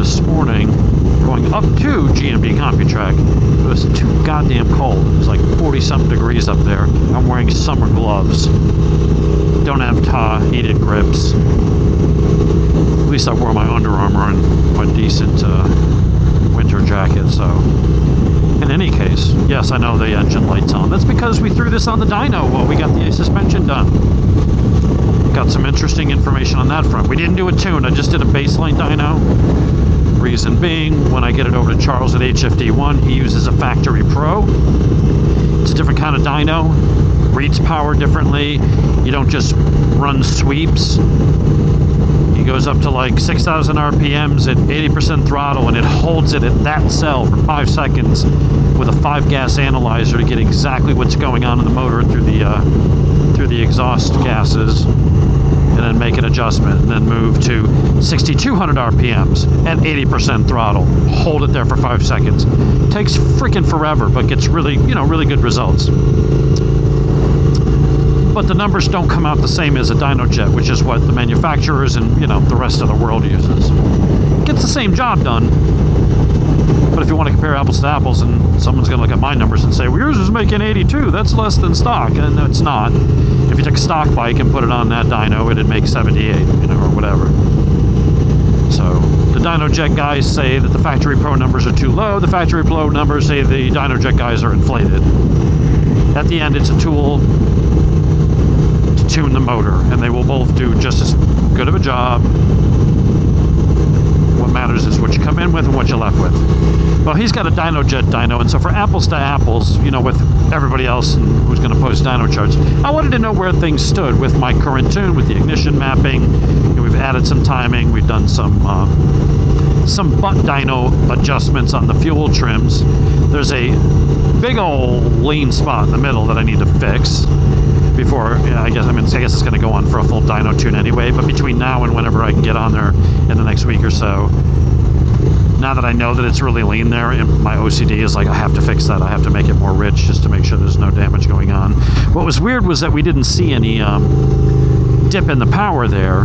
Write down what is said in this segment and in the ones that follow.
this morning, going up to GMD Computrak, it was too goddamn cold. It was like 40-something degrees up there. I'm wearing summer gloves. Don't have heated grips. At least I wore my Under Armour and my decent winter jacket, so... In any case, yes, I know the engine light's on. That's because we threw this on the dyno while we got the suspension done. Got some interesting information on that front. We didn't do a tune, I just did a baseline dyno. Reason being, when I get it over to Charles at HFD1, he uses a Factory Pro. It's a different kind of dyno. Reads power differently. You don't just run sweeps. He goes up to like 6,000 RPMs at 80% throttle, and it holds it at that cell for 5 seconds with a 5-gas analyzer to get exactly what's going on in the motor through the exhaust gases, and then make an adjustment, and then move to 6,200 RPMs at 80% throttle. Hold it there for 5 seconds. Takes freaking forever, but gets really, really good results. But the numbers don't come out the same as a dyno jet, which is what the manufacturers and, the rest of the world uses. Gets the same job done. But if you want to compare apples to apples, and someone's going to look at my numbers and say, well, yours is making 82, that's less than stock. And it's not. If you took a stock bike and put it on that dyno, it'd make 78, or whatever. So the dyno jet guys say that the Factory Pro numbers are too low. The Factory Pro numbers say the dyno jet guys are inflated. At the end, it's a tool to tune the motor, and they will both do just as good of a job. What matters is what you come in with and what you're left with. Well, he's got a dyno jet dyno, and so for apples to apples, with everybody else who's going to post dyno charts, I wanted to know where things stood with my current tune, with the ignition mapping. We've added some timing. We've done some butt dyno adjustments on the fuel trims. There's a big old lean spot in the middle that I need to fix before, I guess it's going to go on for a full dyno tune anyway, but between now and whenever I can get on there in the next week or so, now that I know that it's really lean there, and my OCD is like, I have to fix that. I have to make it more rich just to make sure there's no damage going on. What was weird was that we didn't see any dip in the power there,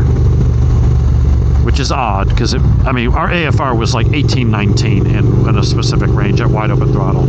which is odd, because our AFR was like 18-19 in a specific range at wide open throttle.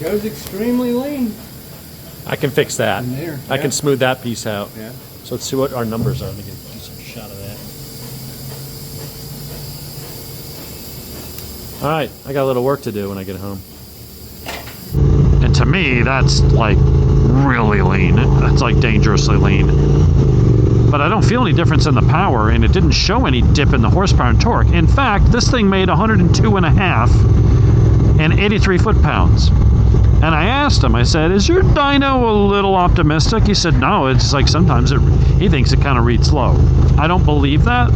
goes extremely lean. I can fix that. In there, I yeah. can smooth that piece out. Yeah. So let's see what our numbers are. Let me do some shot of that. All right, I got a little work to do when I get home. And to me, that's like really lean. That's like dangerously lean. But I don't feel any difference in the power, and it didn't show any dip in the horsepower and torque. In fact, this thing made 102.5 and 83 foot-pounds. And I asked him, I said, is your dyno a little optimistic? He said, no, it's like sometimes he thinks it kind of reads slow. I don't believe that.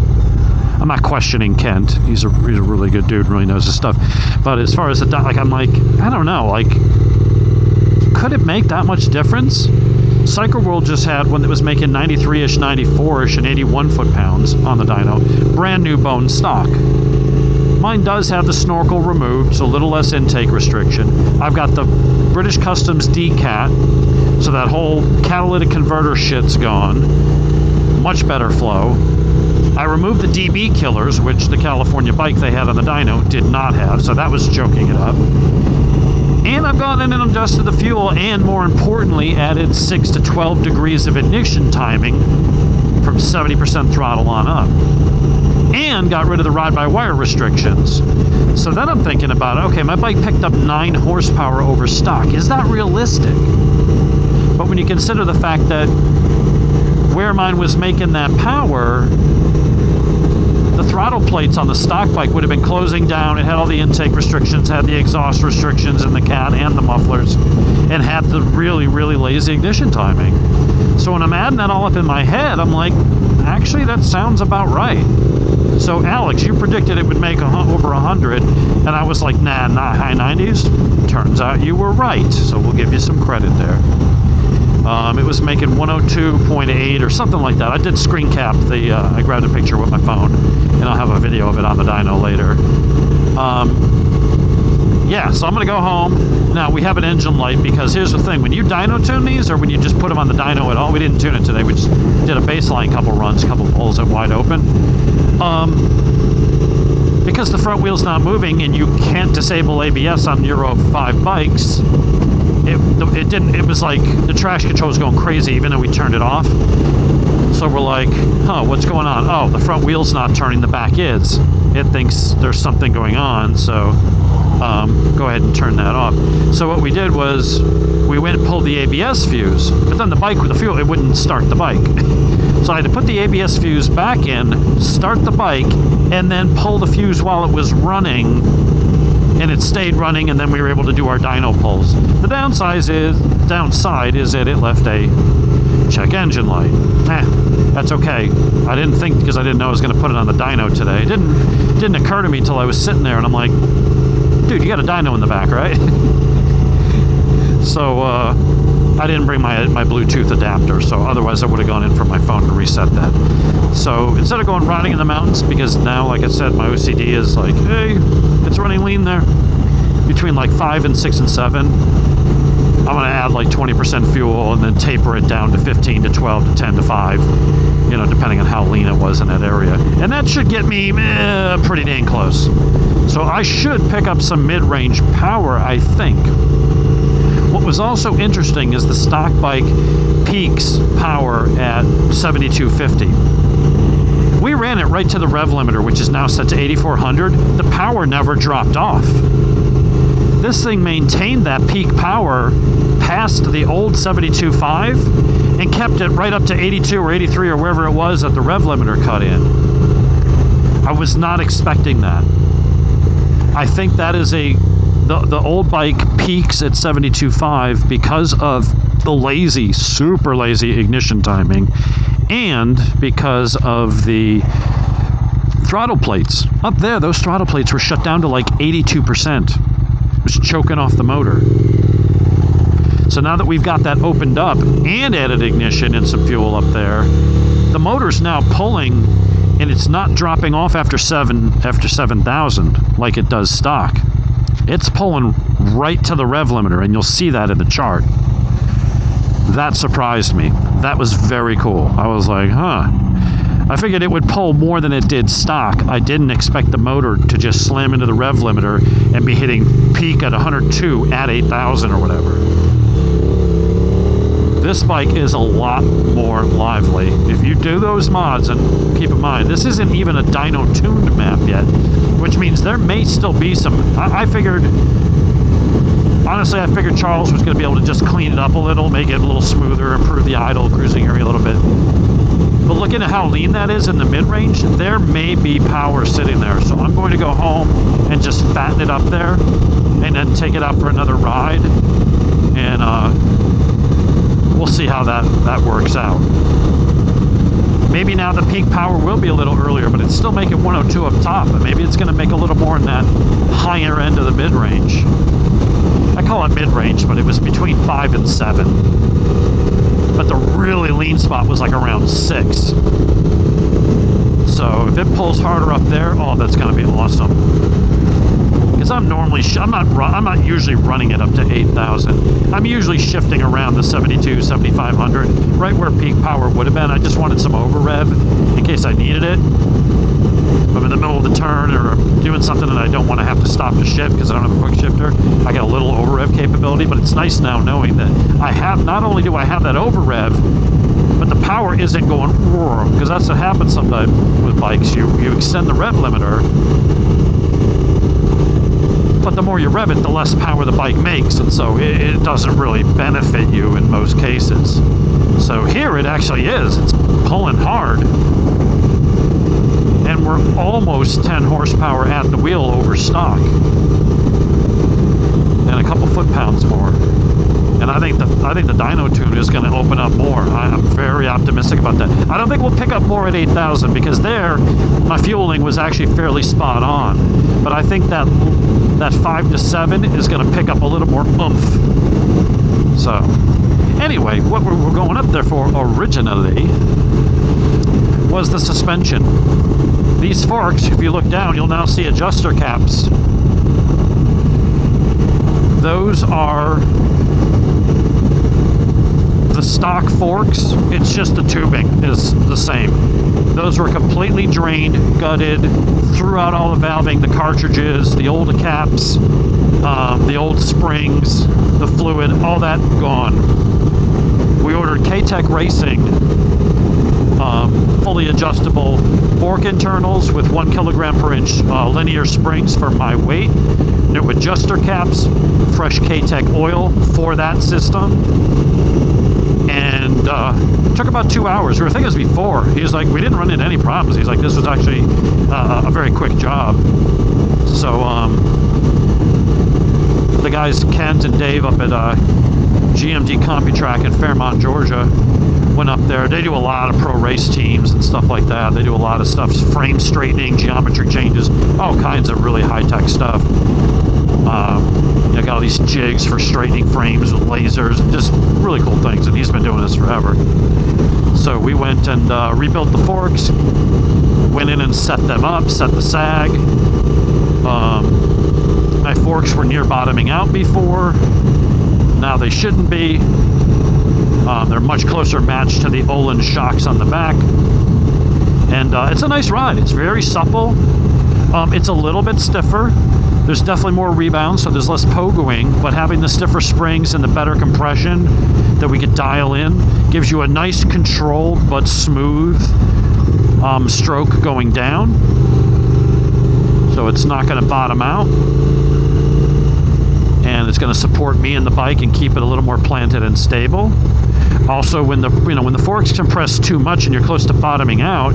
I'm not questioning Kent. He's a really good dude, really knows his stuff. But as far as the like, I'm like, I don't know, like, could it make that much difference? Cycle World just had one that was making 93-ish, 94-ish, and 81 foot-pounds on the dyno. Brand new bone stock. Mine does have the snorkel removed, so a little less intake restriction. I've got the British Customs DCAT, so that whole catalytic converter shit's gone. Much better flow. I removed the DB killers, which the California bike they had on the dyno did not have, so that was choking it up. And I've gone in and adjusted the fuel, and more importantly, added 6 to 12 degrees of ignition timing from 70% throttle on up. And got rid of the ride-by-wire restrictions. So then I'm thinking about, okay, my bike picked up 9 horsepower over stock. Is that realistic? But when you consider the fact that where mine was making that power, the throttle plates on the stock bike would have been closing down. It had all the intake restrictions, had the exhaust restrictions in the cat and the mufflers, and had the really, really lazy ignition timing. So when I'm adding that all up in my head, I'm like, actually, that sounds about right. So Alex, you predicted it would make over 100, and I was like, nah, not high 90s. Turns out you were right, so we'll give you some credit there. It was making 102.8 or something like that. I did screen cap the, I grabbed a picture with my phone, and I'll have a video of it on the dyno later. Yeah, so I'm going to go home. Now, we have an engine light because here's the thing. When you dyno tune these, or when you just put them on the dyno at all, we didn't tune it today. We just did a baseline couple runs, couple pulls at wide open. Because the front wheel's not moving and you can't disable ABS on Euro 5 bikes, it was like the traction control was going crazy even though we turned it off. So we're like, huh, what's going on? Oh, the front wheel's not turning, the back is. It thinks there's something going on, so go ahead and turn that off. So what we did was we went and pulled the ABS fuse, but then the bike with the fuel, it wouldn't start the bike. So I had to put the ABS fuse back in, start the bike, and then pull the fuse while it was running, and it stayed running, and then we were able to do our dyno pulls. The downside is that it left a check engine light. That's okay. I didn't think, because I didn't know I was going to put it on the dyno today. It didn't occur to me until I was sitting there, and I'm like, dude, you got a dyno in the back, right? So I didn't bring my Bluetooth adapter, so otherwise I would have gone in from my phone and reset that. So instead of going riding in the mountains, because now, like I said, my OCD is like, hey, it's running lean there, between like 5 and 6 and 7, I'm going to add like 20% fuel and then taper it down to 15 to 12 to 10 to 5, you know, depending on how lean it was in that area. And that should get me pretty dang close. So I should pick up some mid-range power, I think. What was also interesting is the stock bike peaks power at 7250. We ran it right to the rev limiter, which is now set to 8400. The power never dropped off. This thing maintained that peak power past the old 72.5 and kept it right up to 82 or 83 or wherever it was that the rev limiter cut in. I was not expecting that. I think that is the old bike peaks at 72.5 because of the lazy, super lazy ignition timing, and because of the throttle plates. Up there, those throttle plates were shut down to like 82%. It was choking off the motor. So now that we've got that opened up and added ignition and some fuel up there, the motor's now pulling, and it's not dropping off after 7,000 like it does stock. It's pulling right to the rev limiter, and you'll see that in the chart. That surprised me. That was very cool. I was like, huh. I figured it would pull more than it did stock. I didn't expect the motor to just slam into the rev limiter and be hitting peak at 102 at 8,000 or whatever. This bike is a lot more lively. If you do those mods, and keep in mind, this isn't even a dyno tuned map yet, which means there may still be some... Honestly, I figured Charles was going to be able to just clean it up a little, make it a little smoother, improve the idle cruising area a little bit. But looking at how lean that is in the mid-range, there may be power sitting there. So I'm going to go home and just fatten it up there and then take it out for another ride. And we'll see how that works out. Maybe now the peak power will be a little earlier, but it's still making 102 up top. But maybe it's going to make a little more in that higher end of the mid-range. I call it mid-range, but it was between 5 and 7. But the really lean spot was like around 6. So if it pulls harder up there, oh, that's going to be awesome. Because I'm not usually running it up to 8,000. I'm usually shifting around the 72, 7,500, right where peak power would have been. I just wanted some over rev in case I needed it. If I'm in the middle of the turn or doing something and I don't want to have to stop to shift because I don't have a quick shifter, I got a little over rev capability. But it's nice now knowing that I have, not only do I have that over rev, but the power isn't going roar, because that's what happens sometimes with bikes. You extend the rev limiter, but the more you rev it, the less power the bike makes, and so it doesn't really benefit you in most cases. So here it actually is. It's pulling hard. And we're almost 10 horsepower at the wheel over stock. And a couple foot-pounds more. And I think the dyno tune is going to open up more. I'm very optimistic about that. I don't think we'll pick up more at 8,000, because there, my fueling was actually fairly spot on. But I think that 5 to 7 is going to pick up a little more oomph. So, anyway, what we're going up there for originally was the suspension. These forks, if you look down, you'll now see adjuster caps. Those are the stock forks. It's just the tubing is the same. Those were completely drained, gutted, threw out all the valving, the cartridges, the old caps, the old springs, the fluid, all that gone. We ordered K-Tech Racing fully adjustable fork internals with 1 kilogram per inch linear springs for my weight. New adjuster caps, fresh K-Tech oil for that system. And it took about 2 hours. We were thinking this before. He's like, we didn't run into any problems. He's like, this was actually a very quick job. So the guys, Kent and Dave up at GMD Computrak in Fairmont, Georgia, went up there. They do a lot of pro race teams and stuff like that. They do a lot of stuff, frame straightening, geometry changes, all kinds of really high-tech stuff. They got all these jigs for straightening frames with lasers, just really cool things, and he's been doing this forever. So we went and rebuilt the forks, went in and set them up, set the sag. My forks were near bottoming out before. Now they shouldn't be. They're much closer matched to the Ohlins shocks on the back. And it's a nice ride. It's very supple. It's a little bit stiffer. There's definitely more rebound, so there's less pogoing, but having the stiffer springs and the better compression that we could dial in gives you a nice controlled but smooth stroke going down. So it's not going to bottom out. And it's going to support me and the bike and keep it a little more planted and stable. Also, when the forks compress too much and you're close to bottoming out,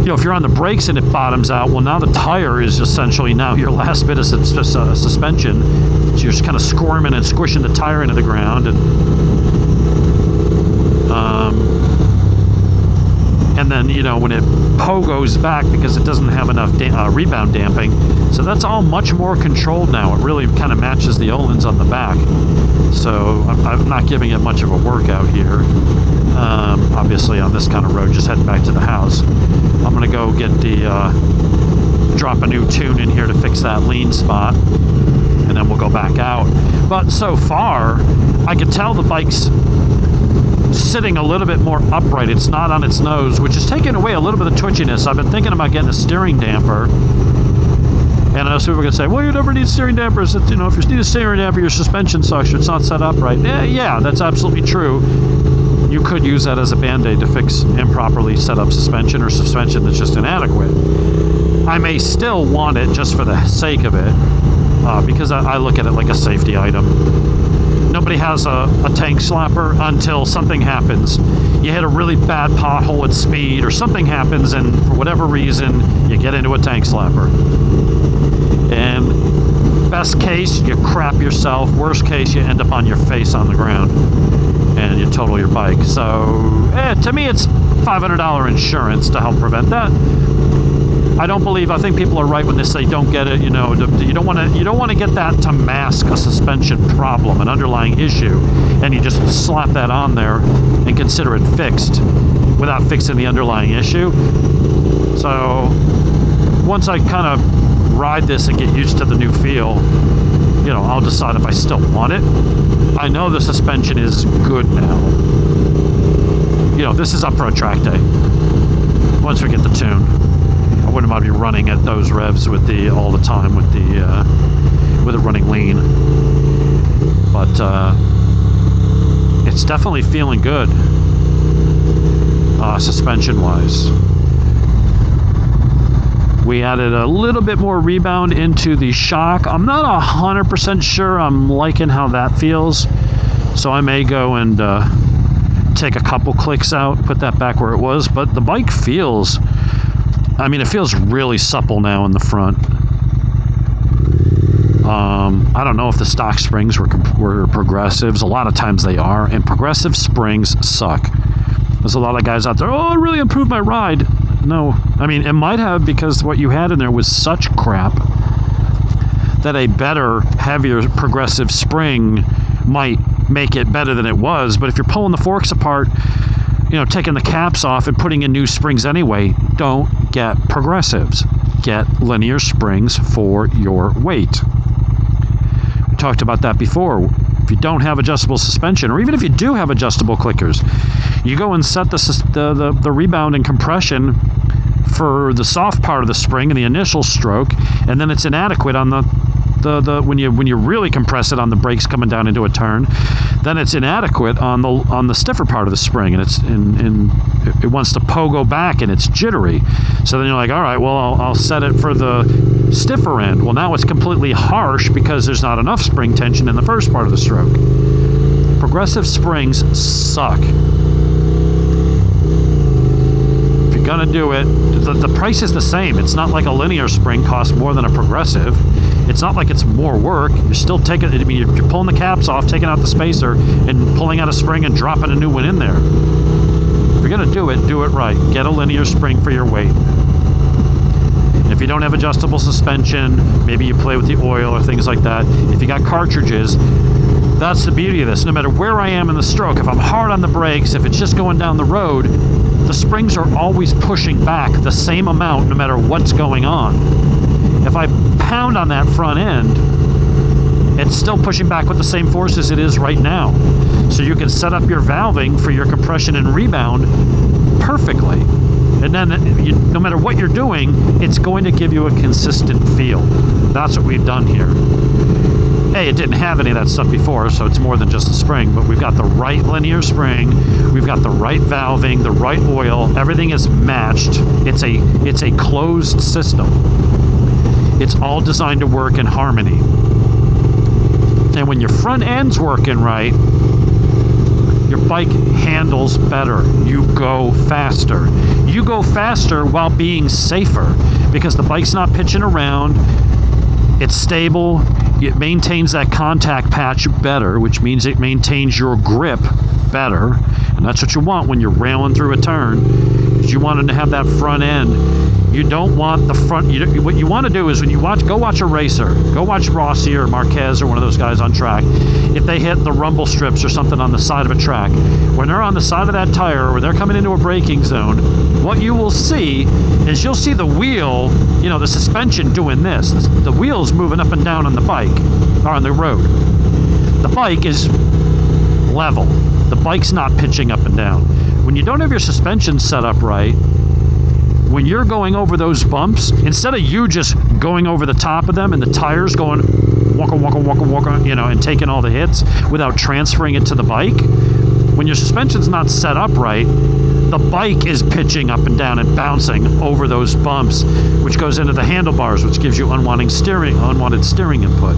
if you're on the brakes and it bottoms out, well, now the tire is essentially now your last bit of suspension. So you're just kind of squirming and squishing the tire into the ground, and then when it pogos back because it doesn't have enough rebound damping. So that's all much more controlled now. It really kind of matches the Ohlins on the back. So I'm not giving it much of a workout here. Obviously on this kind of road, just heading back to the house. I'm going to go get drop a new tune in here to fix that lean spot, and then we'll go back out. But so far, I could tell the bike's sitting a little bit more upright. It's not on its nose, which is taking away a little bit of twitchiness. I've been thinking about getting a steering damper. And I know some people are going to say, well, you never need steering dampers. If you need a steering damper, your suspension sucks. It's not set up right. Yeah, that's absolutely true. You could use that as a Band-Aid to fix improperly set up suspension or suspension that's just inadequate. I may still want it just for the sake of it, because I look at it like a safety item. Nobody has a tank slapper until something happens. You hit a really bad pothole at speed, or something happens, and for whatever reason, you get into a tank slapper. And best case, you crap yourself. Worst case, you end up on your face on the ground and you total your bike. So to me, it's $500 insurance to help prevent that. I think people are right when they say don't get it. You don't want to get that to mask a suspension problem, an underlying issue, and you just slap that on there and consider it fixed without fixing the underlying issue. So once I kind of ride this and get used to the new feel, I'll decide if I still want it. I know the suspension is good now. This is up for a track day. Once we get the tune, I wouldn't mind be running at those revs all the time with it running lean. But it's definitely feeling good, suspension-wise. We added a little bit more rebound into the shock. I'm not 100% sure I'm liking how that feels, so I may go and take a couple clicks out, put that back where it was. But the bike feels, it feels really supple now in the front. I don't know if the stock springs were progressives. A lot of times they are, and progressive springs suck. There's a lot of guys out there, it really improved my ride. No, it might have, because what you had in there was such crap that a better, heavier progressive spring might make it better than it was. But if you're pulling the forks apart, taking the caps off and putting in new springs anyway, don't get progressives. Get linear springs for your weight. We talked about that before. If you don't have adjustable suspension, or even if you do have adjustable clickers, you go and set the rebound and compression for the soft part of the spring in the initial stroke, and then it's inadequate on when you really compress it on the brakes coming down into a turn, then it's inadequate on the stiffer part of the spring, and it wants to pogo back and it's jittery. So then you're like, all right, well, I'll set it for the stiffer end. Well, now it's completely harsh because there's not enough spring tension in the first part of the stroke. Progressive springs suck. If you're gonna do it, the price is the same. It's not like a linear spring costs more than a progressive. It's not like it's more work. You're still taking, you're pulling the caps off, taking out the spacer, and pulling out a spring and dropping a new one in there. If you're gonna do it right. Get a linear spring for your weight. If you don't have adjustable suspension, maybe you play with the oil or things like that. If you got cartridges, that's the beauty of this. No matter where I am in the stroke, if I'm hard on the brakes, if it's just going down the road, the springs are always pushing back the same amount no matter what's going on. If I pound on that front end, it's still pushing back with the same force as it is right now. So you can set up your valving for your compression and rebound perfectly. And then no matter what you're doing, it's going to give you a consistent feel. That's what we've done here. Hey, it didn't have any of that stuff before, so it's more than just a spring, but we've got the right linear spring, we've got the right valving, the right oil, everything is matched. It's a closed system. It's all designed to work in harmony. And when your front end's working right, your bike handles better. You go faster. You go faster while being safer because the bike's not pitching around. It's stable. It maintains that contact patch better, which means it maintains your grip better. And that's what you want when you're railing through a turn. Because you want to have that front end. You don't want the front. What you want to do is when you go watch a racer. Go watch Rossi or Marquez or one of those guys on track. If they hit the rumble strips or something on the side of a track, when they're on the side of that tire or they're coming into a braking zone, what you will see is you'll see the wheel, the suspension doing this. The wheel's moving up and down on the bike or on the road. The bike is level. The bike's not pitching up and down. When you don't have your suspension set up right, when you're going over those bumps, instead of you just going over the top of them and the tires going waka, waka, waka, waka, you know, and taking all the hits without transferring it to the bike, when your suspension's not set up right, the bike is pitching up and down and bouncing over those bumps, which goes into the handlebars, which gives you unwanted steering input.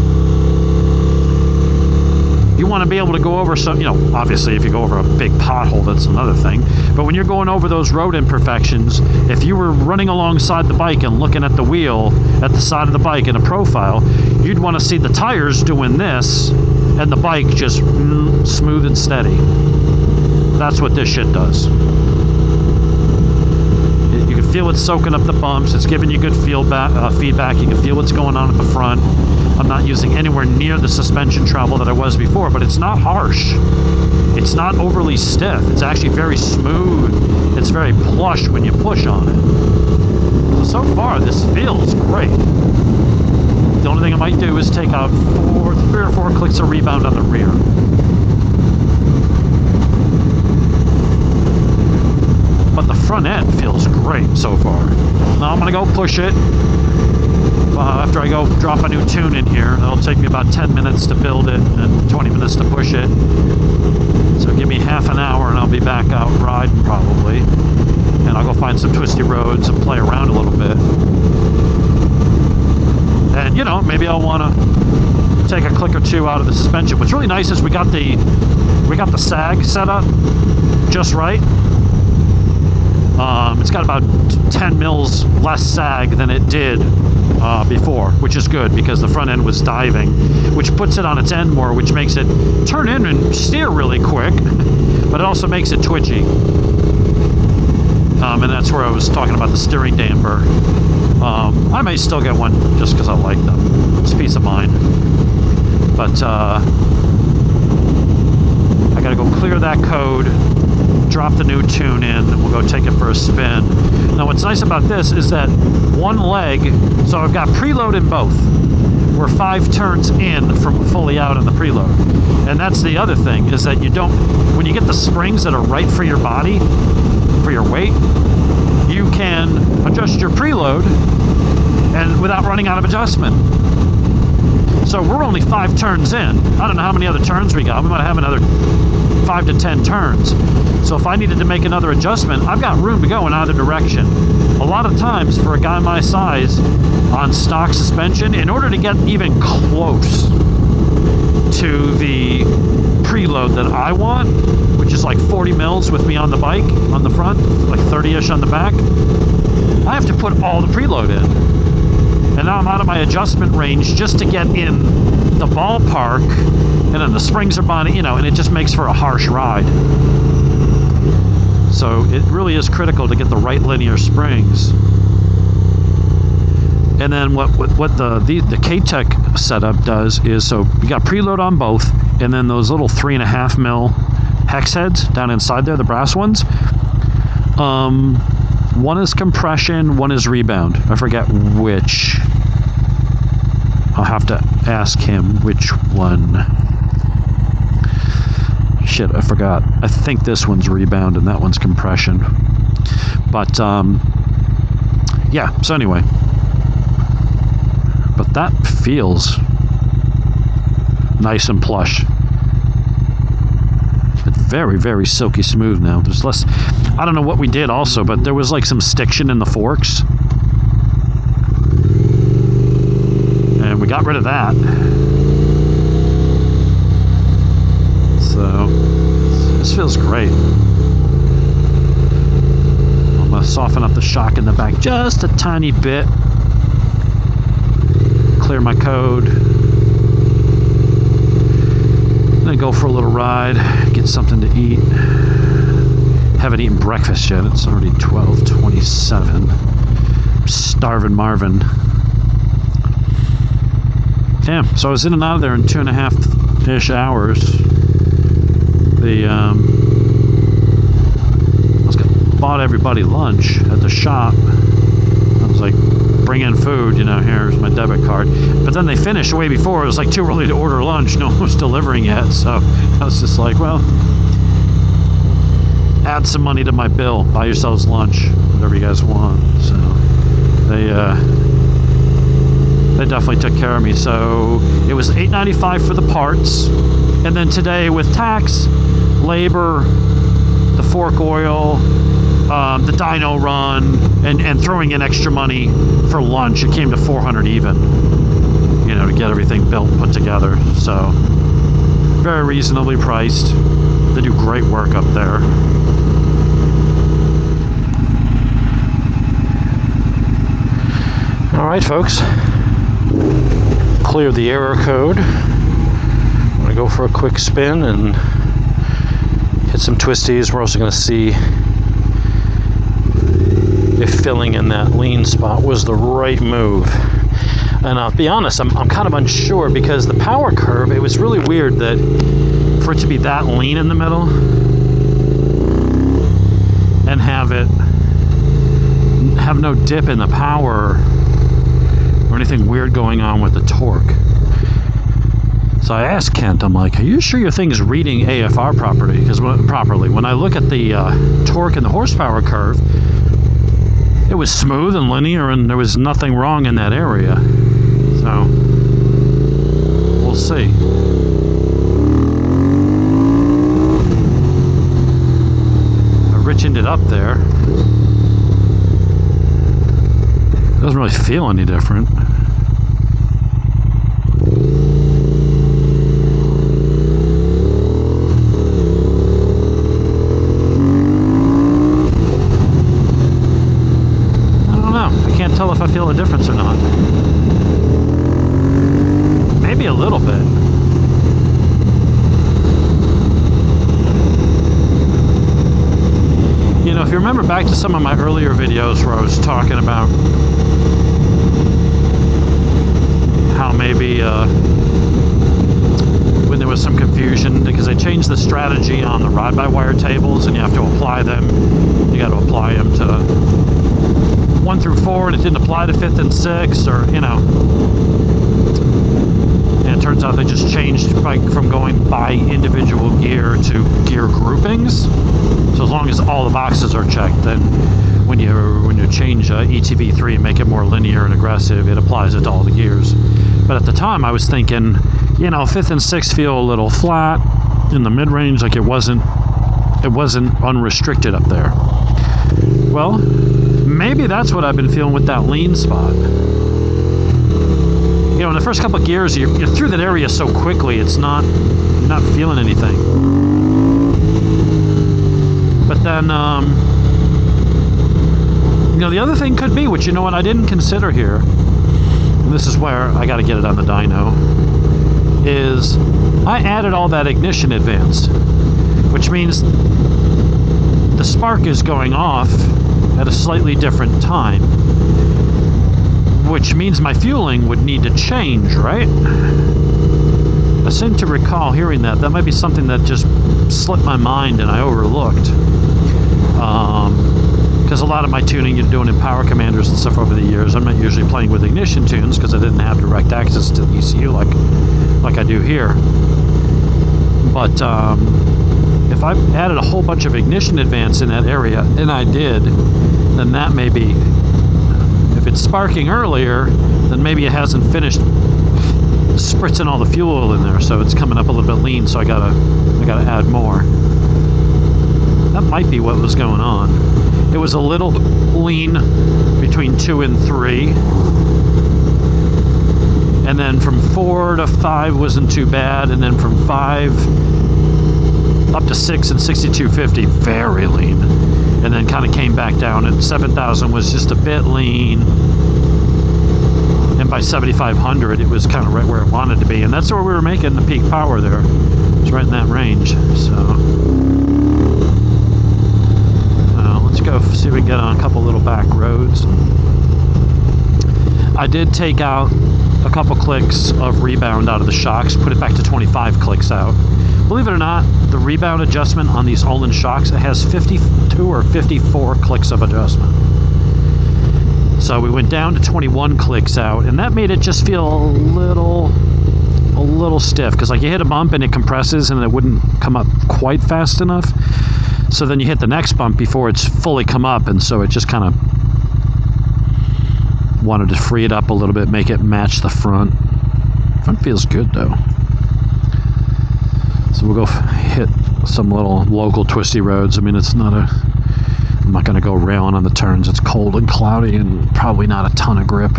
You want to be able to go over some, you know, obviously if you go over a big pothole, that's another thing. But when you're going over those road imperfections, if you were running alongside the bike and looking at the wheel, at the side of the bike in a profile, you'd want to see the tires doing this and the bike just smooth and steady. That's what this shit does. You can feel it soaking up the bumps. It's giving you good feedback. You can feel what's going on at the front. I'm not using anywhere near the suspension travel that I was before, but it's not harsh. It's not overly stiff. It's actually very smooth. It's very plush when you push on it. So far, this feels great. The only thing I might do is take out 3 or 4 clicks of rebound on the rear. But the front end feels great so far. Now I'm going to go push it. After I go drop a new tune in here, it'll take me about 10 minutes to build it and 20 minutes to push it. So give me half an hour and I'll be back out riding probably. And I'll go find some twisty roads and play around a little bit. And, you know, maybe I'll want to take a click or two out of the suspension. What's really nice is we got the sag set up just right. It's got about 10 mils less sag than it did before, which is good because the front end was diving, which puts it on its end more, which makes it turn in and steer really quick, but it also makes it twitchy. And that's where I was talking about the steering damper. I may still get one just because I like them. It's peace of mind. But I gotta go clear that code, drop the new tune in, and we'll go take it for a spin. Now what's nice about this is that one leg, so I've got preload in both. We're 5 turns in from fully out on the preload. And that's the other thing, is that you don't, when you get the springs that are right for your body, for your weight, you can adjust your preload and without running out of adjustment. So we're only 5 turns in. I don't know how many other turns we got. We might have another 5 to 10 turns. So if I needed to make another adjustment, I've got room to go in either direction. A lot of times for a guy my size on stock suspension, in order to get even close to the preload that I want, which is like 40 mils with me on the bike, on the front, like 30-ish on the back, I have to put all the preload in. And now I'm out of my adjustment range just to get in the ballpark, and then the springs are bonding, you know, and it just makes for a harsh ride. So it really is critical to get the right linear springs. And then what the K-Tech setup does is, so you got preload on both, and then those little 3.5 mil hex heads down inside there, the brass ones. One is compression, one is rebound. I forget which. I'll have to ask him which one. Shit, I forgot. I think this one's rebound and that one's compression. But, yeah, so anyway. But that feels nice and plush. It's very, very silky smooth now. There's less, I don't know what we did also, but there was like some stiction in the forks. And we got rid of that. So, this feels great. I'm going to soften up the shock in the back just a tiny bit. Clear my code. Then go for a little ride, get something to eat. Haven't eaten breakfast yet. It's already 12:27. I'm starving Marvin. Damn, so I was in and out of there in 2.5-ish hours. Bought everybody lunch at the shop. I was like, bring in food, you know, here's my debit card. But then they finished way before. It was like too early to order lunch. No one was delivering yet. So I was just like, well, add some money to my bill. Buy yourselves lunch, whatever you guys want. So they definitely took care of me. So it was $8.95 for the parts, and then today with tax, labor, the fork oil, the dyno run, and throwing in extra money for lunch, it came to $400 even, you know, to get everything built, put together. So very reasonably priced. They do great work up there. All right, folks, clear the error code. I'm gonna go for a quick spin and hit some twisties. We're also gonna see if filling in that lean spot was the right move. And I'll be honest, I'm kind of unsure, because the power curve, it was really weird that for it to be that lean in the middle and have no dip in the power or anything weird going on with the torque. So I asked Kent, I'm like, are you sure your thing's reading AFR properly? Because when I look at the torque and the horsepower curve, it was smooth and linear, and there was nothing wrong in that area. So we'll see. I richened it up there. Doesn't really feel any different. If I feel a difference or not. Maybe a little bit. You know, if you remember back to some of my earlier videos where I was talking about how maybe when there was some confusion, because they changed the strategy on the ride-by-wire tables, and you have to apply them. You got to apply them to 1 through 4, and it didn't apply to 5th and 6th, or, you know. And it turns out they just changed from going by individual gear to gear groupings. So as long as all the boxes are checked, then when you change ETV3 and make it more linear and aggressive, it applies it to all the gears. But at the time, I was thinking, you know, 5th and 6th feel a little flat in the mid-range, like it wasn't unrestricted up there. Well, maybe that's what I've been feeling with that lean spot. You know, in the first couple of gears, you're through that area so quickly, you're not feeling anything. But then, you know, the other thing could be, which, you know what, I didn't consider here, and this is where I got to get it on the dyno, is I added all that ignition advance, which means the spark is going off at a slightly different time, which means my fueling would need to change, right? I seem to recall hearing that. That might be something that just slipped my mind and I overlooked. Because a lot of my tuning you're doing in Power Commanders and stuff over the years, I'm not usually playing with ignition tunes because I didn't have direct access to the ECU like I do here. But if I added a whole bunch of ignition advance in that area, and I did, then that may be, if it's sparking earlier, then maybe it hasn't finished spritzing all the fuel in there, so it's coming up a little bit lean, so I gotta add more. That might be what was going on. It was a little lean between 2 and 3, and then from 4 to 5 wasn't too bad, and then from 5 up to 6 and 6250, very lean, and then kind of came back down, and 7000 was just a bit lean, and by 7500 it was kind of right where it wanted to be, and that's where we were making the peak power there. It's right in that range. So let's go see if we can get on a couple little back roads. I did take out a couple clicks of rebound out of the shocks, put it back to 25 clicks out. Believe it or not, the rebound adjustment on these Ohlins shocks, it has 52 or 54 clicks of adjustment. So we went down to 21 clicks out, and that made it just feel a little little stiff because, like, you hit a bump and it compresses and it wouldn't come up quite fast enough. So then you hit the next bump before it's fully come up, and so it just kind of wanted to free it up a little bit, make it match the front. Front feels good though. So we'll go hit some little local twisty roads. I mean, it's not a... I'm not going to go railing on the turns. It's cold and cloudy and probably not a ton of grip.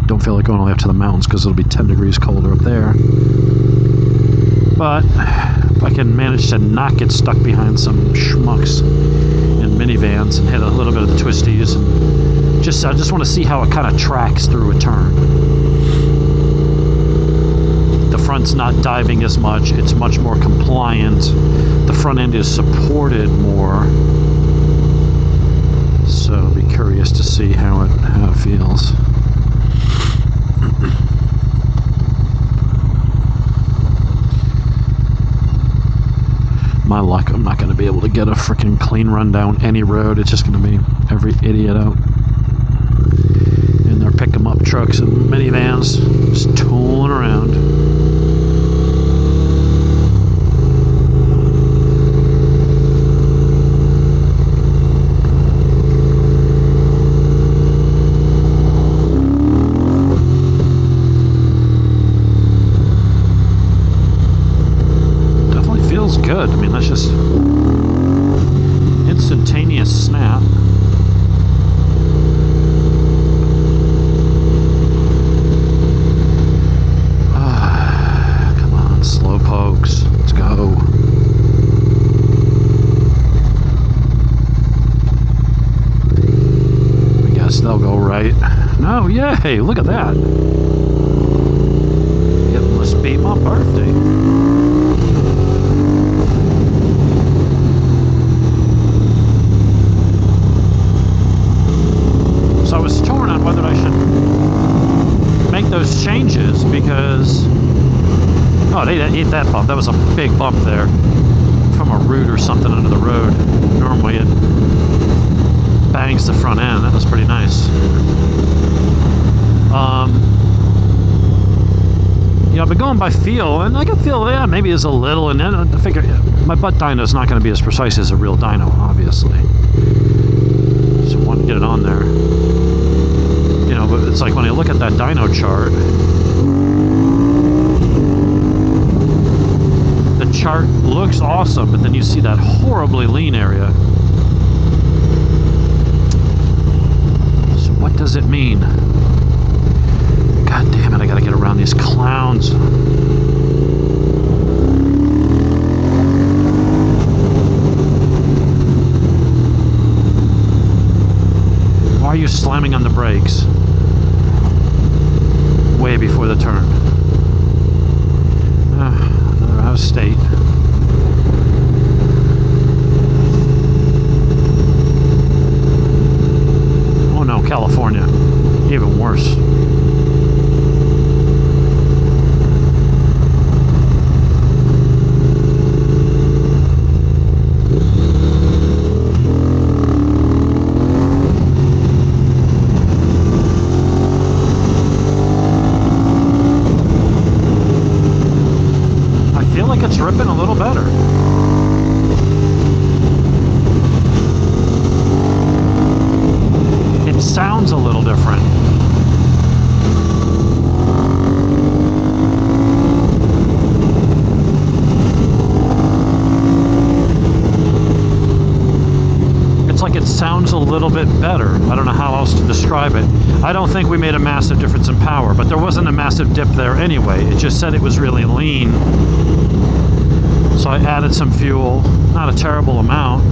Don't feel like going all the way up to the mountains because it'll be 10 degrees colder up there. But if I can manage to not get stuck behind some schmucks in minivans and hit a little bit of the twisties, and I just want to see how it kind of tracks through a turn. The front's not diving as much. It's much more compliant. The front end is supported more. So I'll be curious to see how it feels. My luck, I'm not going to be able to get a freaking clean run down any road. It's just going to be every idiot out in their pick-em-up trucks and minivans just tooling around. Good. I mean, that's just instantaneous snap. Come on, slow pokes. Let's go. I guess they'll go right. No, yay! Look at that. It must be my birthday. I was torn on whether I should make those changes because... Oh, they ate that bump. That was a big bump there from a root or something under the road. Normally it bangs the front end. That was pretty nice. You know, I've been going by feel, and I can feel, yeah, maybe it's a little, and then I figure my butt dyno is not going to be as precise as a real dyno, obviously. So I want to get it on there. You know, but it's like when I look at that dyno chart, the chart looks awesome, but then you see that horribly lean area. So what does it mean? God damn it, I gotta get around these clowns. Why are you slamming on the brakes way before the turn? Another out of state. Oh no, California. Even worse. It's ripping a little better. It sounds a little different. It's like it sounds a little bit better. I don't know how else to describe it. I don't think we made a massive difference in power, but there wasn't a massive dip there anyway. It just said it was really lean. So I added some fuel, not a terrible amount.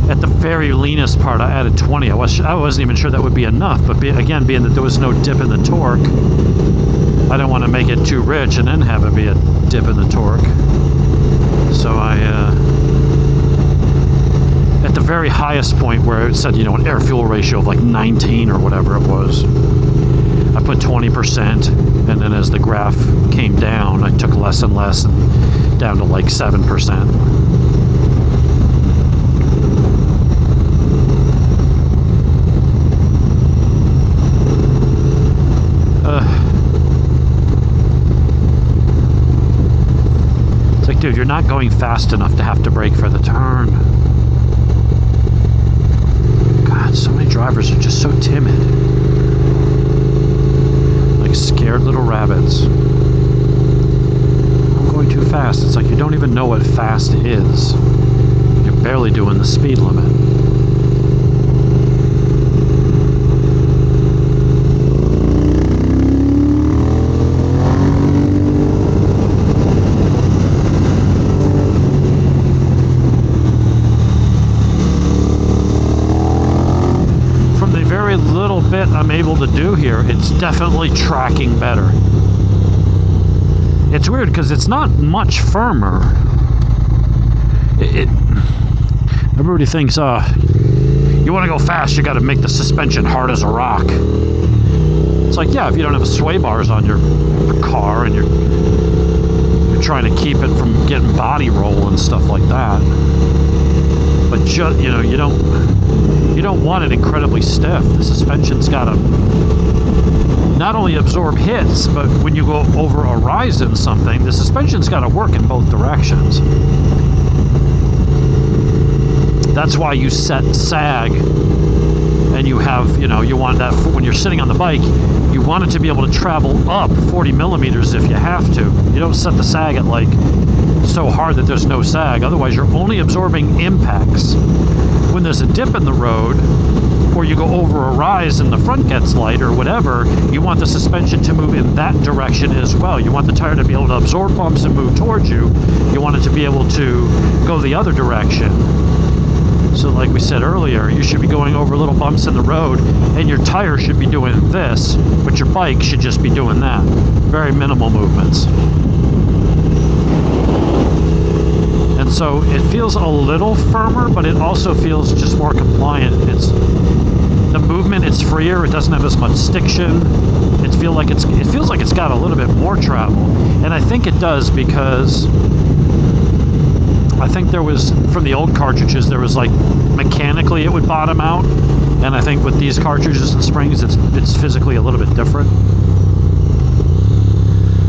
At the very leanest part, I added 20. I wasn't even sure that would be enough, but again, being that there was no dip in the torque, I didn't want to make it too rich and then have it be a dip in the torque. So at the very highest point where it said, you know, an air-fuel ratio of like 19 or whatever it was, I put 20%, and then as the graph came down, I took less and less, and down to like 7%. Dude, you're not going fast enough to have to brake for the turn. God, so many drivers are just so timid. Like scared little rabbits. I'm going too fast. It's like you don't even know what fast is. You're barely doing the speed limit. Bit I'm able to do here, it's definitely tracking better. It's weird because it's not much firmer. Everybody thinks you want to go fast, you got to make the suspension hard as a rock. It's like, yeah, if you don't have sway bars on your car and you're trying to keep it from getting body roll and stuff like that, but just, you know, you don't want it incredibly stiff. The suspension's got to not only absorb hits, but when you go over a rise in something, the suspension's got to work in both directions. That's why you set sag, and you have, you know, you want that when you're sitting on the bike, you want it to be able to travel up 40 millimeters if you have to. You don't set the sag at like so hard that there's no sag. Otherwise, you're only absorbing impacts. When there's a dip in the road, or you go over a rise and the front gets light or whatever, you want the suspension to move in that direction as well. You want the tire to be able to absorb bumps and move towards you. You want it to be able to go the other direction. So like we said earlier, you should be going over little bumps in the road, and your tire should be doing this, but your bike should just be doing that. Very minimal movements. And so it feels a little firmer, but it also feels just more compliant. It's the movement, it's freer, it doesn't have as much stiction. It feels like it's got a little bit more travel. And I think it does because I think there was, from the old cartridges, there was like mechanically it would bottom out, and I think with these cartridges and springs it's physically a little bit different.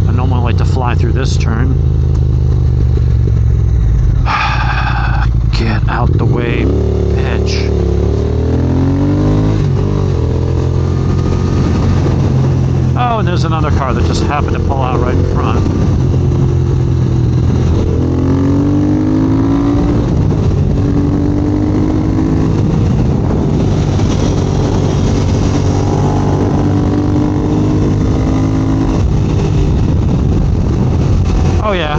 I normally like to fly through this turn. Get out the way, bitch. Oh, and there's another car that just happened to pull out right in front. Oh yeah.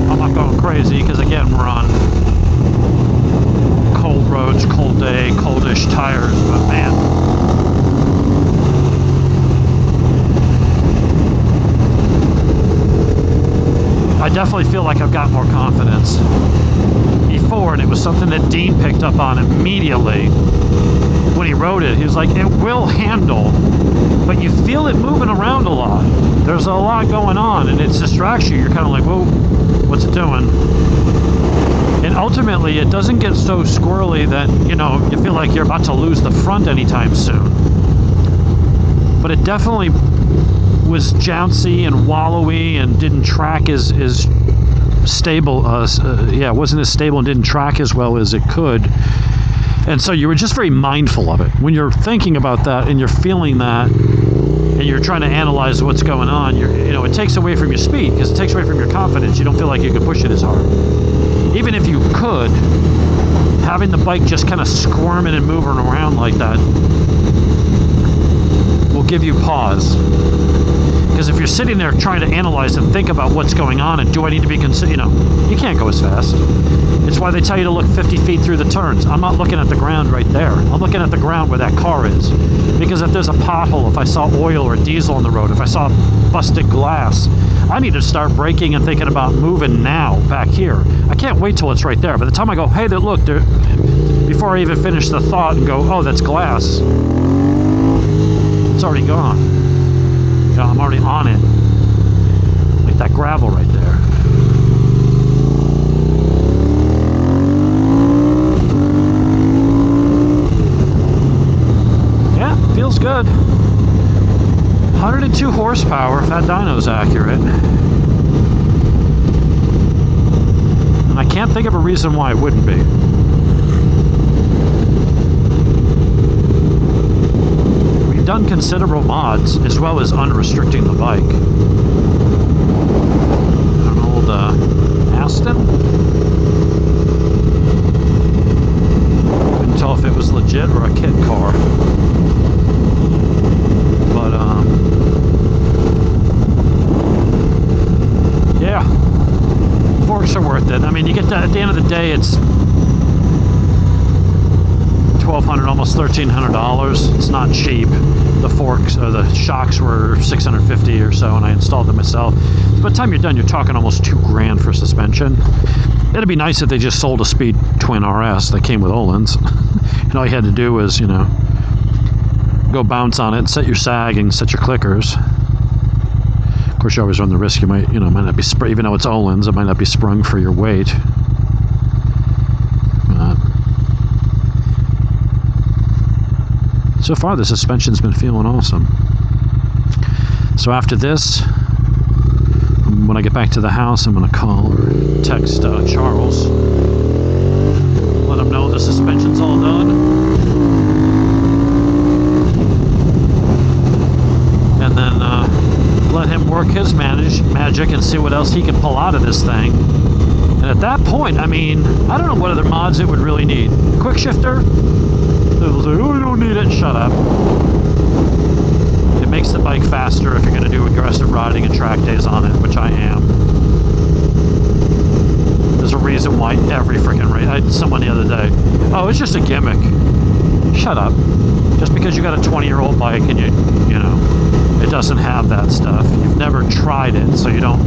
I'm not going crazy because again we're on cold roads, cold day, coldish tires, but man. I definitely feel like I've got more confidence. Before, and it was something that Dean picked up on immediately when he wrote it. He was like, it will handle, but you feel it moving around a lot. There's a lot going on, and it's distracts you. You're kind of like, whoa, what's it doing? And ultimately, it doesn't get so squirrely that, you know, you feel like you're about to lose the front anytime soon. But it definitely was jouncy and wallowy and didn't track as stable. It wasn't as stable and didn't track as well as it could. And so you were just very mindful of it. When you're thinking about that and you're feeling that and you're trying to analyze what's going on, it takes away from your speed because it takes away from your confidence. You don't feel like you can push it as hard. Even if you could, having the bike just kind of squirming and moving around like that will give you pause. Because if you're sitting there trying to analyze and think about what's going on and do I need to be you can't go as fast. It's why they tell you to look 50 feet through the turns. I'm not looking at the ground right there. I'm looking at the ground where that car is. Because if there's a pothole, if I saw oil or diesel on the road, if I saw busted glass, I need to start braking and thinking about moving now back here. I can't wait till it's right there. By the time I go, hey, look, before I even finish the thought and go, oh, that's glass, it's already gone. I'm already on it. Like that gravel right there. Yeah, feels good. 102 horsepower, if that dyno's accurate. And I can't think of a reason why it wouldn't be. We've done considerable mods, as well as unrestricting the bike. An old Aston. Couldn't tell if it was legit or a kit car. But, yeah. Forks are worth it. I mean, you get that at the end of the day, it's $1,200, almost $1,300. It's not cheap. The forks or the shocks were $650 or so, and I installed them myself. By the time you're done, you're talking almost $2,000 for suspension. It'd be nice if they just sold a Speed Twin RS that came with Ohlins, and all you had to do was, you know, go bounce on it, set your sag, and set your clickers. Of course, you always run the risk you might, you know, might not be even though it's Ohlins, it might not be sprung for your weight. So far, the suspension's been feeling awesome. So after this, when I get back to the house, I'm going to call or text Charles. Let him know the suspension's all done. And then let him work his magic and see what else he can pull out of this thing. And at that point, I mean, I don't know what other mods it would really need. Quick shifter? It'll say, oh, you don't need it. Shut up. It makes the bike faster if you're going to do aggressive riding and track days on it, which I am. There's a reason why every freaking race. I had someone the other day. Oh, it's just a gimmick. Shut up. Just because you got a 20-year-old bike and you know, it doesn't have that stuff. You've never tried it, so you don't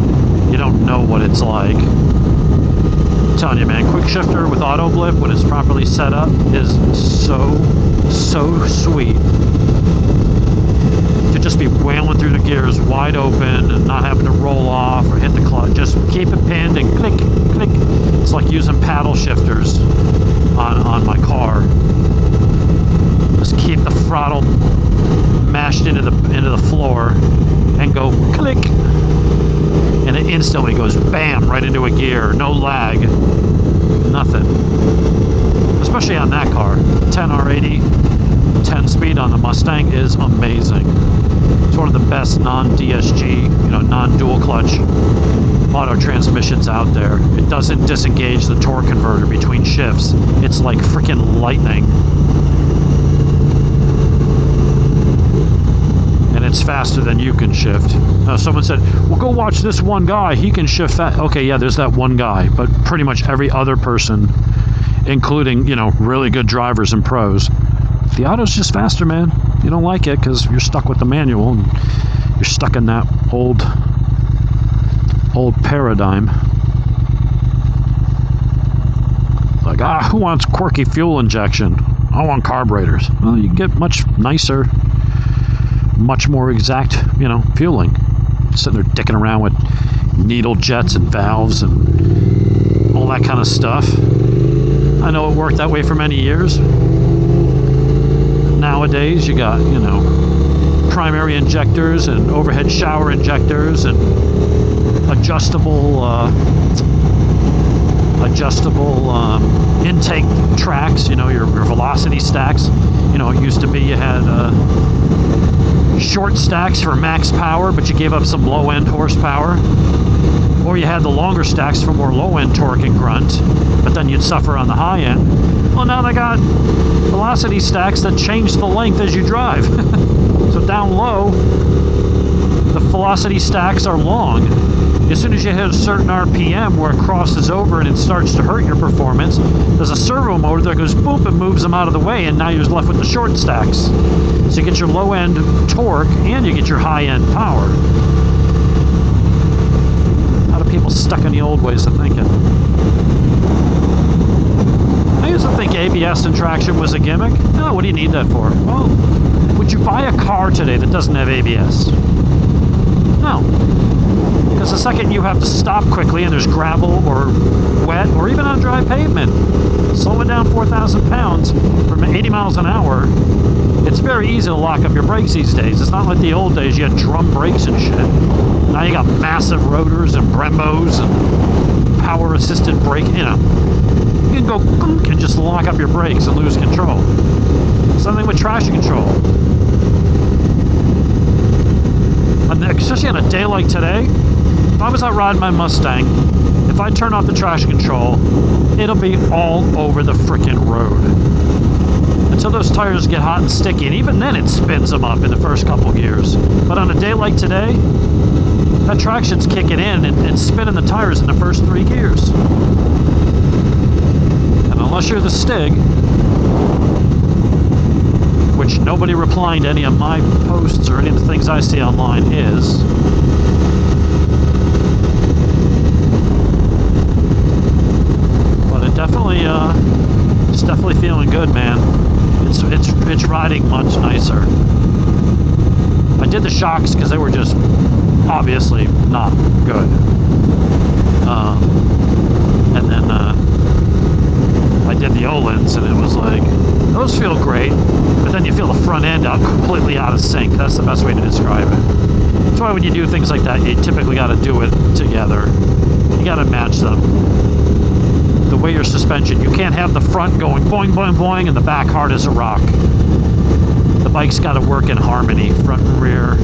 know what it's like. I'm telling you, man, quick shifter with auto blip when it's properly set up is so sweet. To just be wailing through the gears wide open and not having to roll off or hit the clutch. Just keep it pinned and click, click. It's like using paddle shifters on my car. Just keep the throttle mashed into the floor and go click. And it instantly goes bam right into a gear. No lag. Nothing. Especially on that car. 10R80, 10 speed on the Mustang is amazing. It's one of the best non-DSG, you know, non-dual clutch auto transmissions out there. It doesn't disengage the torque converter between shifts. It's like freaking lightning. And it's faster than you can shift. Someone said, well, go watch this one guy. He can shift fast. Okay, yeah, there's that one guy. But pretty much every other person, including, you know, really good drivers and pros, the auto's just faster, man. You don't like it because you're stuck with the manual. And you're stuck in that old paradigm. Like, who wants quirky fuel injection? I want carburetors. Well, you can get much nicer, much more exact, you know, fueling. Sitting there dicking around with needle jets and valves and all that kind of stuff. I know it worked that way for many years. Nowadays, you got, you know, primary injectors and overhead shower injectors and adjustable intake tracks, you know, your velocity stacks. You know, it used to be you had short stacks for max power, but you gave up some low-end horsepower. Or you had the longer stacks for more low-end torque and grunt, but then you'd suffer on the high end. Well, now they got velocity stacks that change the length as you drive. So down low, the velocity stacks are long. As soon as you hit a certain RPM where it crosses over and it starts to hurt your performance, there's a servo motor that goes boop and moves them out of the way, and now you're left with the short stacks. So you get your low-end torque and you get your high-end power. A lot of people stuck in the old ways of thinking. I used to think ABS and traction was a gimmick. No, what do you need that for? Well, would you buy a car today that doesn't have ABS? No. Because the second you have to stop quickly and there's gravel or wet or even on dry pavement, slowing down 4,000 pounds from 80 miles an hour, it's very easy to lock up your brakes these days. It's not like the old days you had drum brakes and shit. Now you got massive rotors and Brembos and power assisted brake, you know. You can go and just lock up your brakes and lose control. Something with traction control. And especially on a day like today, if I was out riding my Mustang, if I turn off the traction control, it'll be all over the frickin' road. Until those tires get hot and sticky, and even then it spins them up in the first couple gears. But on a day like today, that traction's kicking in and spinning the tires in the first 3 gears. And unless you're the Stig, which nobody replying to any of my posts or any of the things I see online is, but it definitely, it's definitely feeling good, man. It's riding much nicer. I did the shocks because they were just obviously not good. And then I did the Ohlins, and it was like, those feel great, but then you feel the front end out completely out of sync. That's the best way to describe it. That's why when you do things like that, you typically got to do it together. You got to match them. The way your suspension, you can't have the front going boing, boing, boing, and the back hard as a rock. The bike's got to work in harmony, front and rear.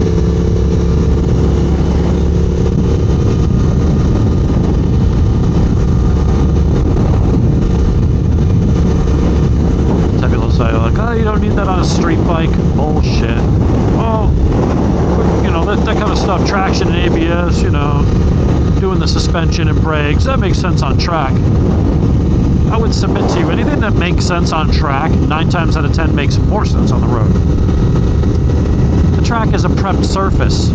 Some people say, like, oh, you don't need that on a street bike. Bullshit. Well, you know, that kind of stuff, traction and ABS, you know, doing the suspension and brakes, that makes sense on track. I would submit to you, anything that makes sense on track, 9 times out of 10 makes more sense on the road. The track is a prepped surface.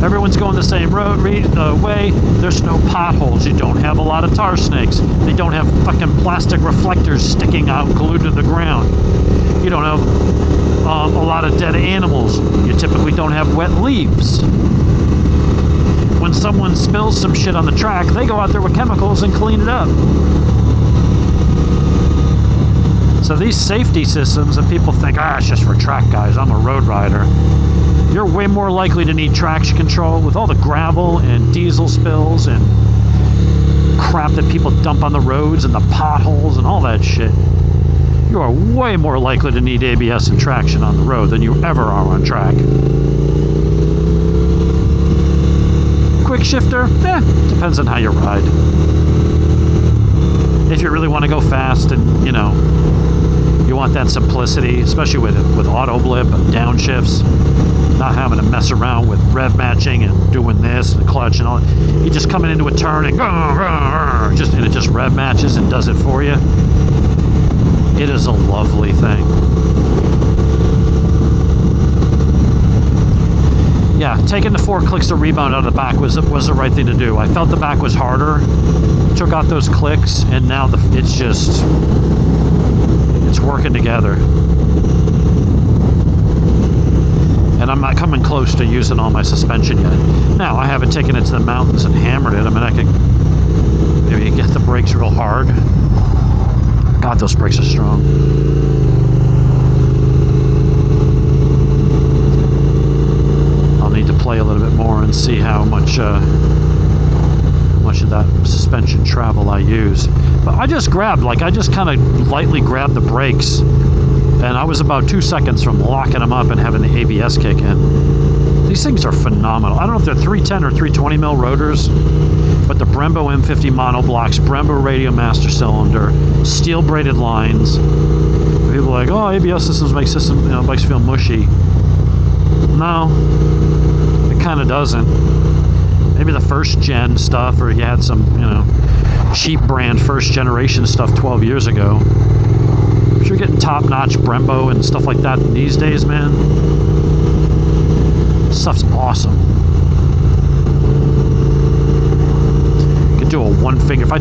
Everyone's going the same road way. There's no potholes. You don't have a lot of tar snakes. They don't have fucking plastic reflectors sticking out glued to the ground. You don't have a lot of dead animals. You typically don't have wet leaves. When someone spills some shit on the track, they go out there with chemicals and clean it up. So these safety systems that people think, it's just for track guys, I'm a road rider. You're way more likely to need traction control with all the gravel and diesel spills and crap that people dump on the roads and the potholes and all that shit. You are way more likely to need ABS and traction on the road than you ever are on track. Quick shifter? Depends on how you ride. If you really want to go fast and, you know, you want that simplicity, especially with auto blip and downshifts, not having to mess around with rev matching and doing this and the clutch and all. You just coming into a turn and it just rev matches and does it for you. It is a lovely thing. Yeah, taking the 4 clicks to rebound out of the back was the right thing to do. I felt the back was harder, took out those clicks, and now it's working together. And I'm not coming close to using all my suspension yet. Now, I haven't taken it to the mountains and hammered it. I mean, I could maybe get the brakes real hard. God, those brakes are strong. I'll need to play a little bit more and see how much of that suspension travel I use. But I just kind of lightly grabbed the brakes, and I was about 2 seconds from locking them up and having the ABS kick in. These things are phenomenal. I don't know if they're 310 or 320 mil rotors, but the Brembo M50 monoblocks, Brembo radio master cylinder, steel braided lines. People are like, oh, ABS systems make bikes feel mushy. No, it kind of doesn't. Maybe the first gen stuff, or you had some, cheap brand first generation stuff 12 years ago. If you're getting top-notch Brembo and stuff like that these days, man, stuff's awesome. You could do a one-finger. If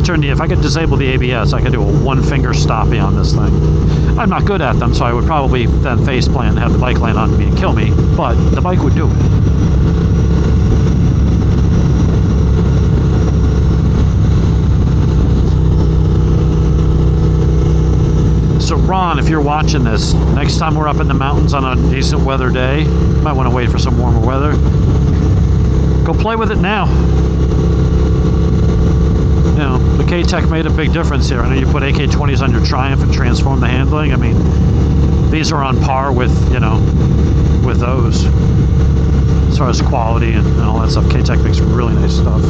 I could disable the ABS, I could do a one-finger stoppie on this thing. I'm not good at them, so I would probably then face plant and have the bike land on me and kill me, but the bike would do it. So Ron, if you're watching this, next time we're up in the mountains on a decent weather day, you might want to wait for some warmer weather. Go play with it now. You know, the K-Tech made a big difference here. I know you put AK-20s on your Triumph and transform the handling. I mean, these are on par with, you know, with those. As far as quality and all that stuff, K-Tech makes really nice stuff.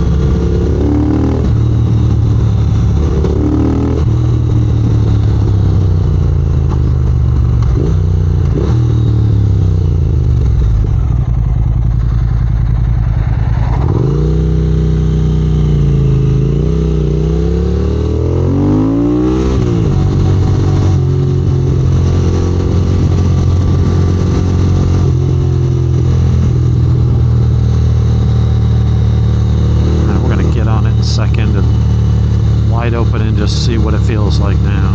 Second and wide open and just see what it feels like now.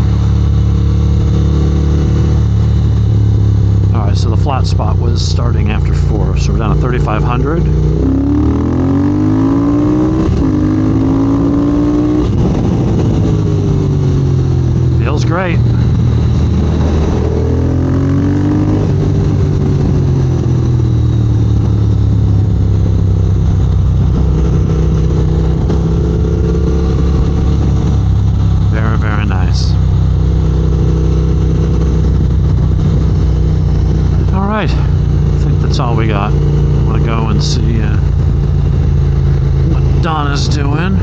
Alright, so the flat spot was starting after 4, so we're down to 3,500. Feels great. Alright, I think that's all we got. I'm going to go and see what Donna's doing.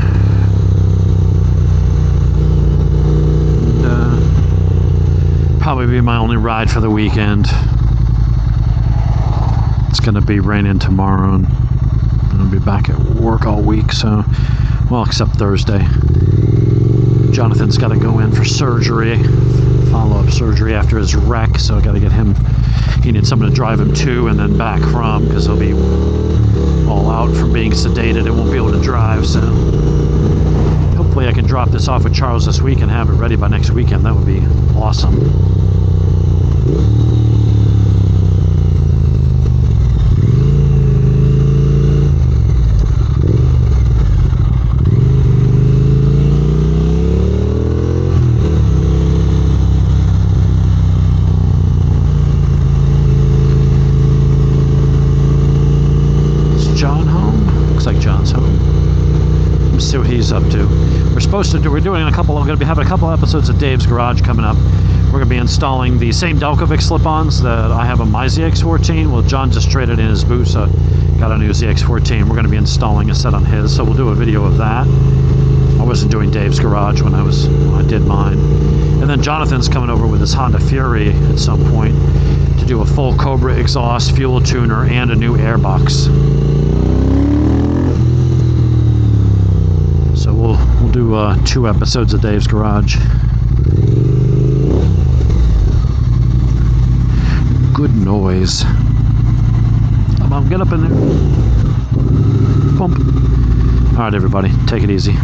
And, probably be my only ride for the weekend. It's going to be raining tomorrow, and I'm going to be back at work all week, so, well, except Thursday. Jonathan's got to go in for surgery, follow-up surgery after his wreck, so I got to get him. He needs someone to drive him to and then back from, because he'll be all out from being sedated and won't be able to drive. So hopefully I can drop this off with Charles this week and have it ready by next weekend. That would be awesome. See what he's up to. We're doing we're going to be having a couple episodes of Dave's Garage coming up. We're going to be installing the same Delcovic slip-ons that I have on my ZX14. Well, John just traded in his Busa, got a new ZX14. We're going to be installing a set on his, so we'll do a video of that. I wasn't doing Dave's Garage when I did mine. And then Jonathan's coming over with his Honda Fury at some point to do a full Cobra exhaust, fuel tuner, and a new airbox. So we'll do 2 episodes of Dave's Garage. Good noise. Come on, get up in there. Pump. All right, everybody, take it easy.